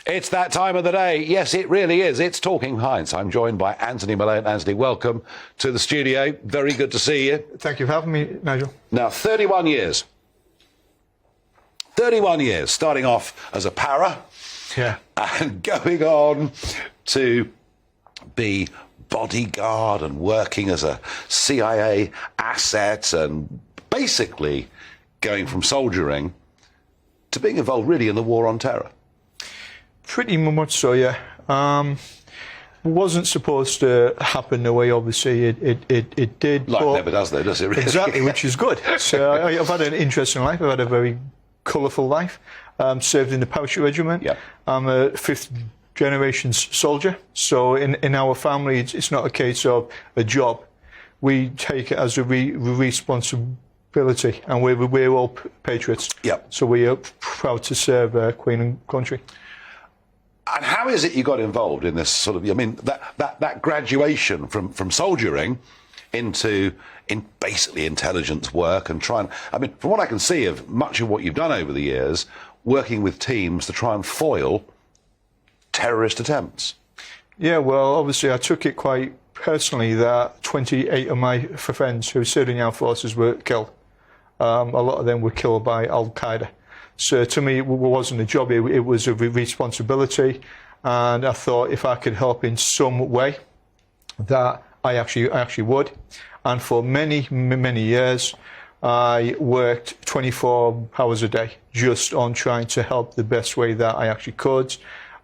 It's that time of the day. Yes, it really is. It's Talking Pints. I'm joined by Anthony Malone. Anthony, welcome to the studio. Very good to see you. Thank you for having me, Nigel. Now, 31 years. 31 years, starting off as a para. Yeah. And going on to be bodyguard and working as a CIA asset and basically going from soldiering to being involved really in the war on terror. Pretty much so, yeah. Wasn't supposed to happen the way, obviously, it did. Life never does, though, does it? Really? Exactly, which is good. So I've had an interesting life. I've had a very colourful life. Served in the parachute regiment. Yep. I'm a fifth-generation soldier. So in our family, it's not a case of a job. We take it as a responsibility, and we're all patriots. Yep. So we are proud to serve Queen and country. And how is it you got involved in this sort of, I mean, that graduation from soldiering into basically intelligence work and trying, I mean, from what I can see of much of what you've done over the years, working with teams to try and foil terrorist attempts? Yeah, well, obviously I took it quite personally that 28 of my friends who served in the armed forces were killed. A lot of them were killed by Al-Qaeda. So to me, it wasn't a job, it was a responsibility. And I thought if I could help in some way, that I actually would. And for many, many years, I worked 24 hours a day just on trying to help the best way that I actually could.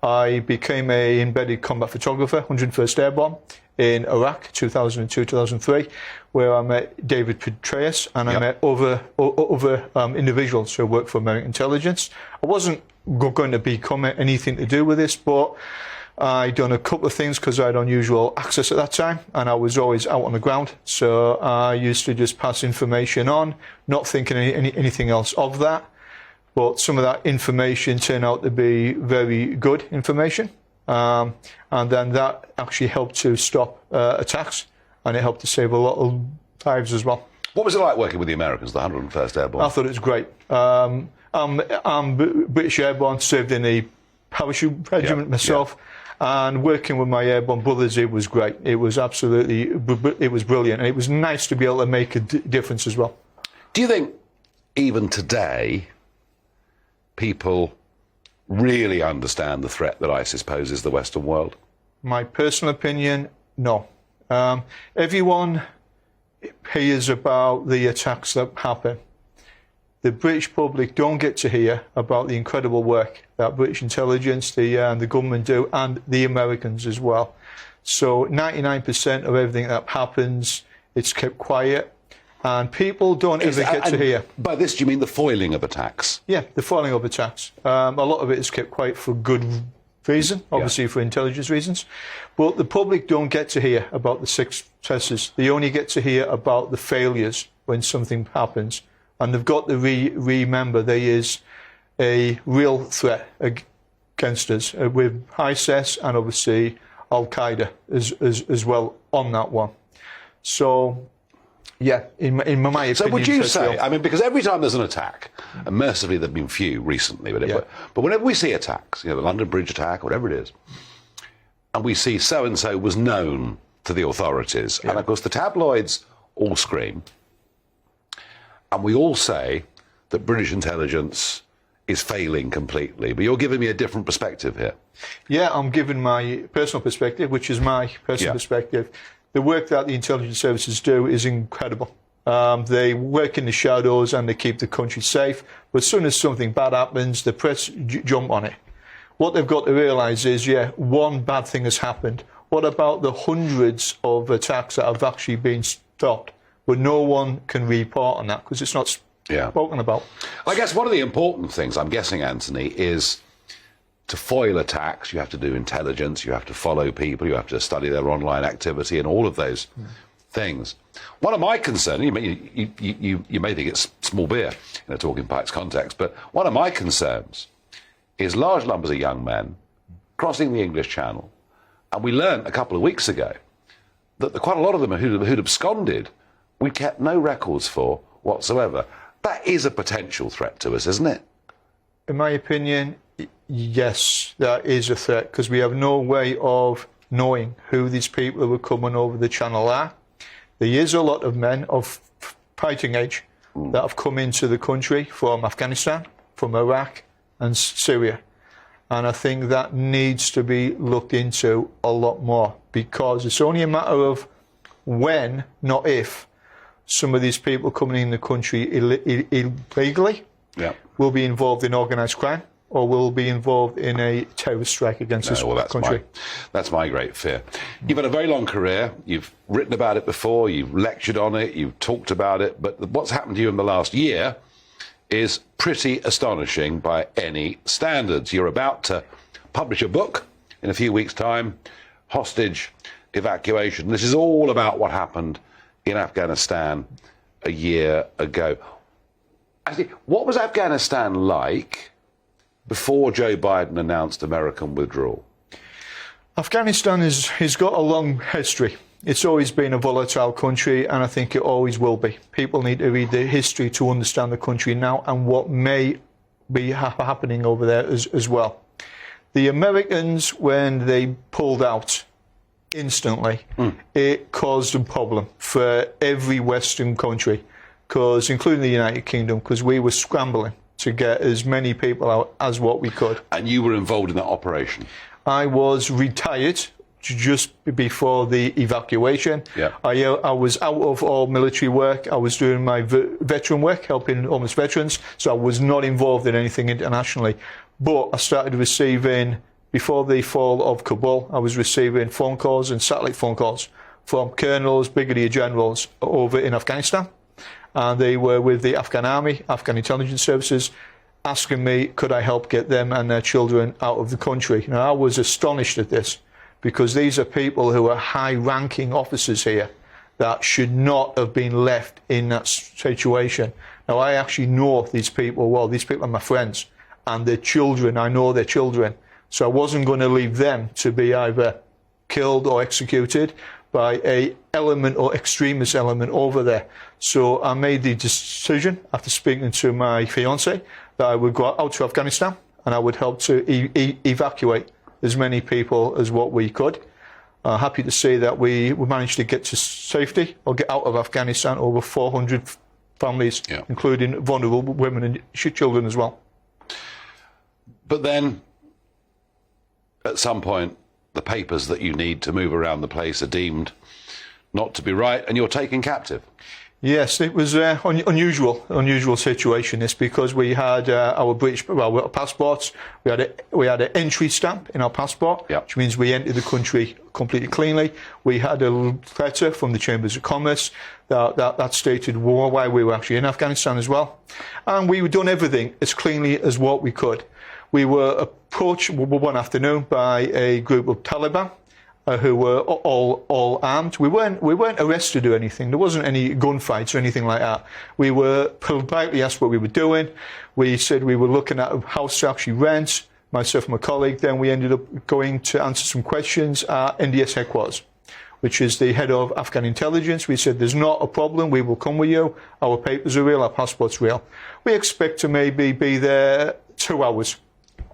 I became an embedded combat photographer, 101st Airborne, in Iraq, 2002-2003, where I met David Petraeus and I met other individuals who worked for American intelligence. I wasn't going to become anything to do with this, but I done a couple of things because I had unusual access at that time, and I was always out on the ground. So I used to just pass information on, not thinking anything else of that. But some of that information turned out to be very good information. And then that actually helped to stop attacks, and it helped to save a lot of lives as well. What was it like working with the Americans, the 101st Airborne? I thought it was great. I'm British Airborne, served in the parachute regiment myself, and working with my airborne brothers, it was great. It was absolutely, it was brilliant, and it was nice to be able to make a difference as well. Do you think, even today, people really understand the threat that ISIS poses the Western world? My personal opinion, no. Everyone hears about the attacks that happen. The British public don't get to hear about the incredible work that British intelligence, the government do, and the Americans as well. So 99% of everything that happens, it's kept quiet. And people don't ever get to hear. By this, do you mean the foiling of attacks? Yeah, the foiling of attacks. A lot of it is kept quiet for good reason, obviously for intelligence reasons. But the public don't get to hear about the successes. They only get to hear about the failures when something happens. And they've got to remember there is a real threat against us with ISIS and obviously Al-Qaeda as well on that one. So, yeah, in my opinion. So would you say, I mean, because every time there's an attack, and mercifully there have been few recently, but whenever we see attacks, you know, the London Bridge attack, whatever it is, and we see so-and-so was known to the authorities, and of course the tabloids all scream, and we all say that British intelligence is failing completely, but you're giving me a different perspective here. Yeah, I'm giving my personal perspective, which is my personal perspective. The work that the intelligence services do is incredible. They work in the shadows and they keep the country safe. But as soon as something bad happens, the press jump on it. What they've got to realise is, one bad thing has happened. What about the hundreds of attacks that have actually been stopped? But no one can report on that because it's not spoken about. I guess one of the important things, I'm guessing, Anthony, is to foil attacks, you have to do intelligence, you have to follow people, you have to study their online activity and all of those things. One of my concerns, you may think it's small beer in a Talking Pints context, but one of my concerns is large numbers of young men crossing the English Channel. And we learned a couple of weeks ago that quite a lot of them who'd absconded, we kept no records for whatsoever. That is a potential threat to us, isn't it? In my opinion, yes, that is a threat, because we have no way of knowing who these people who are coming over the channel are. There is a lot of men of fighting age that have come into the country from Afghanistan, from Iraq and Syria. And I think that needs to be looked into a lot more, because it's only a matter of when, not if, some of these people coming in the country illegally will be involved in organised crime or will be involved in a terrorist strike against this country. That's my great fear. You've had a very long career. You've written about it before. You've lectured on it. You've talked about it. But what's happened to you in the last year is pretty astonishing by any standards. You're about to publish a book in a few weeks' time, Hostage Evacuation. This is all about what happened in Afghanistan a year ago. Actually, what was Afghanistan like before Joe Biden announced American withdrawal? Afghanistan has got a long history. It's always been a volatile country, and I think it always will be. People need to read the history to understand the country now and what may be happening over there as well. The Americans, when they pulled out instantly, it caused a problem for every Western country, including the United Kingdom, because we were scrambling to get as many people out as what we could. And you were involved in that operation? I was retired just before the evacuation. I was out of all military work. I was doing my veteran work, helping homeless veterans, so I was not involved in anything internationally. But I started receiving, before the fall of Kabul, I was receiving phone calls and satellite phone calls from colonels, brigadier generals over in Afghanistan. And they were with the Afghan army, Afghan intelligence services, asking me, could I help get them and their children out of the country? Now, I was astonished at this, because these are people who are high-ranking officers here that should not have been left in that situation. Now, I actually know these people well. These people are my friends, and their children, I know their children. So I wasn't going to leave them to be either killed or executed by a element or extremist element over there. So I made the decision, after speaking to my fiancée, that I would go out to Afghanistan and I would help to evacuate as many people as what we could. Happy to say that we managed to get to safety or get out of Afghanistan over 400 families, including vulnerable women and children as well. But then, at some point, the papers that you need to move around the place are deemed not to be right, and you're taken captive. Yes, it was an unusual situation. It's because we had our British passports. We had an entry stamp in our passport, which means we entered the country completely cleanly. We had a letter from the Chambers of Commerce that stated why we were actually in Afghanistan as well, and we were done everything as cleanly as what we could. We were approached one afternoon by a group of Taliban who were all armed. We weren't arrested or anything. There wasn't any gunfights or anything like that. We were politely asked what we were doing. We said we were looking at a house to actually rent, myself and my colleague. Then we ended up going to answer some questions at NDS headquarters, which is the head of Afghan intelligence. We said, there's not a problem. We will come with you. Our papers are real. Our passport's real. We expect to maybe be there 2 hours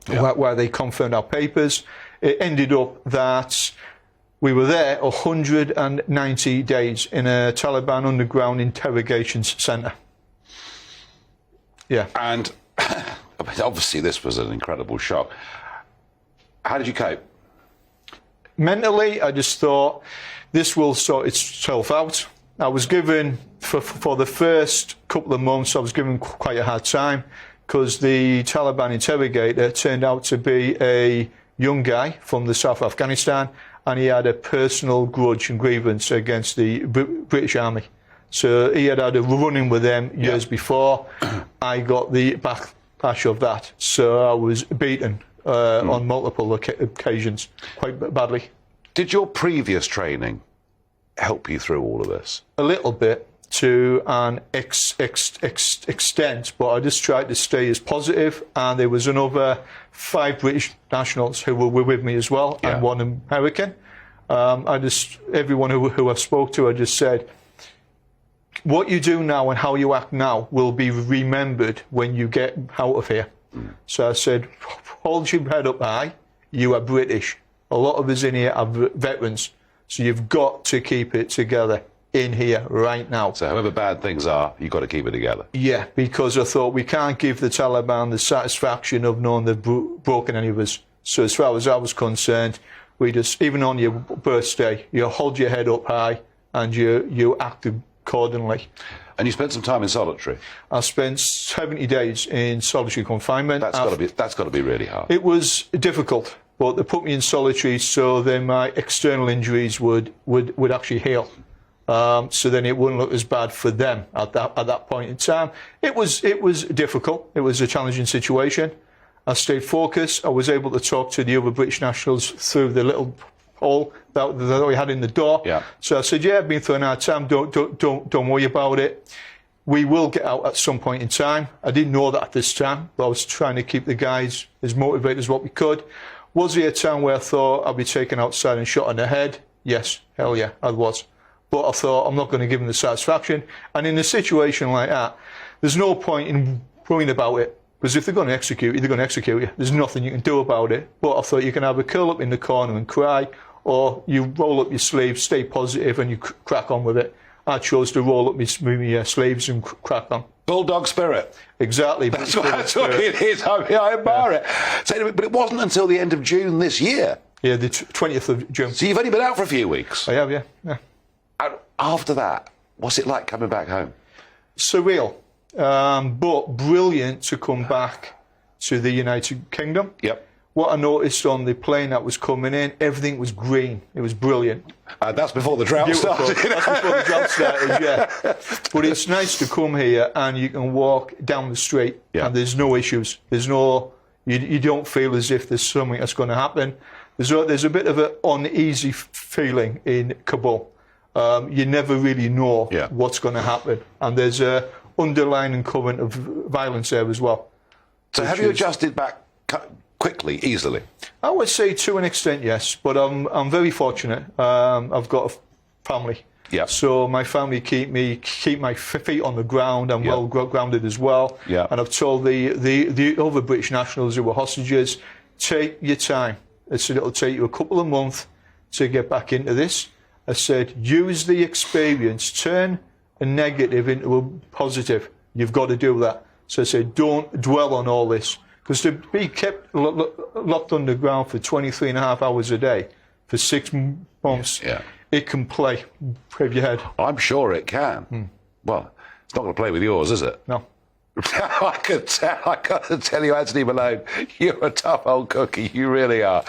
where they confirmed our papers. It ended up that we were there 190 days in a Taliban underground interrogation centre. Yeah. And obviously this was an incredible shock. How did you cope? Mentally, I just thought, this will sort itself out. I was given, for the first couple of months, I was given quite a hard time, because the Taliban interrogator turned out to be a young guy from the south of Afghanistan, and he had a personal grudge and grievance against the British Army. So he had a run-in with them years before. I got the backlash of that. So I was beaten on multiple occasions, quite badly. Did your previous training help you through all of this? A little bit, to an extent, but I just tried to stay as positive. And there was another 5 British nationals who were with me as well, and 1 American. Everyone who I spoke to, I just said, what you do now and how you act now will be remembered when you get out of here. So I said, hold your head up high. You are British. A lot of us in here are veterans. So you've got to keep it together in here right now. So however bad things are, you've got to keep it together. Yeah, because I thought we can't give the Taliban the satisfaction of knowing they've broken any of us. So as far as I was concerned, we just, even on your birthday, you hold your head up high and you act accordingly. And you spent some time in solitary. I spent 70 days in solitary confinement. That's got to be really hard. It was difficult, but they put me in solitary so then my external injuries would actually heal. So then it wouldn't look as bad for them at that point in time. It was difficult. It was a challenging situation. I stayed focused. I was able to talk to the other British nationals through the little hole that we had in the door. Yeah. So I said, yeah, I've been through a hard time. Don't worry about it. We will get out at some point in time. I didn't know that at this time, but I was trying to keep the guys as motivated as what we could. Was there a time where I thought I'd be taken outside and shot in the head? Yes, hell yeah, I was. But I thought I'm not going to give them the satisfaction. And in a situation like that, there's no point in worrying about it. Because if they're going to execute you, they're going to execute you. There's nothing you can do about it. But I thought you can either curl up in the corner and cry, or you roll up your sleeves, stay positive, and you crack on with it. I chose to roll up my sleeves and crack on. Bulldog spirit. Exactly. That's what it is. I mean, I admire it. So, but it wasn't until the end of June this year. Yeah, the 20th of June. So you've only been out for a few weeks. I have, yeah. And after that, what's it like coming back home? Surreal, but brilliant to come back to the United Kingdom. Yep. What I noticed on the plane that was coming in, everything was green. It was brilliant. That's before the drought started. That's before the drought started, yeah. But it's nice to come here and you can walk down the street and there's no issues. There's no, you don't feel as if there's something that's going to happen. There's a bit of an uneasy feeling in Kabul. You never really know what's going to happen. And there's a underlying current of violence there as well. So have you adjusted back quickly, easily? I would say to an extent, yes. But I'm very fortunate. I've got a family. Yeah. So my family keep my feet on the ground. I'm well grounded as well. Yeah. And I've told the other British nationals who were hostages, take your time. I said it'll take you a couple of months to get back into this. I said, use the experience, turn a negative into a positive. You've got to do that. So I said, don't dwell on all this. Because to be kept locked underground for 23 and a half hours a day for 6 months, it can play with your head. I'm sure it can. Well, it's not going to play with yours, is it? No. I can tell you, Anthony Malone, you're a tough old cookie. You really are.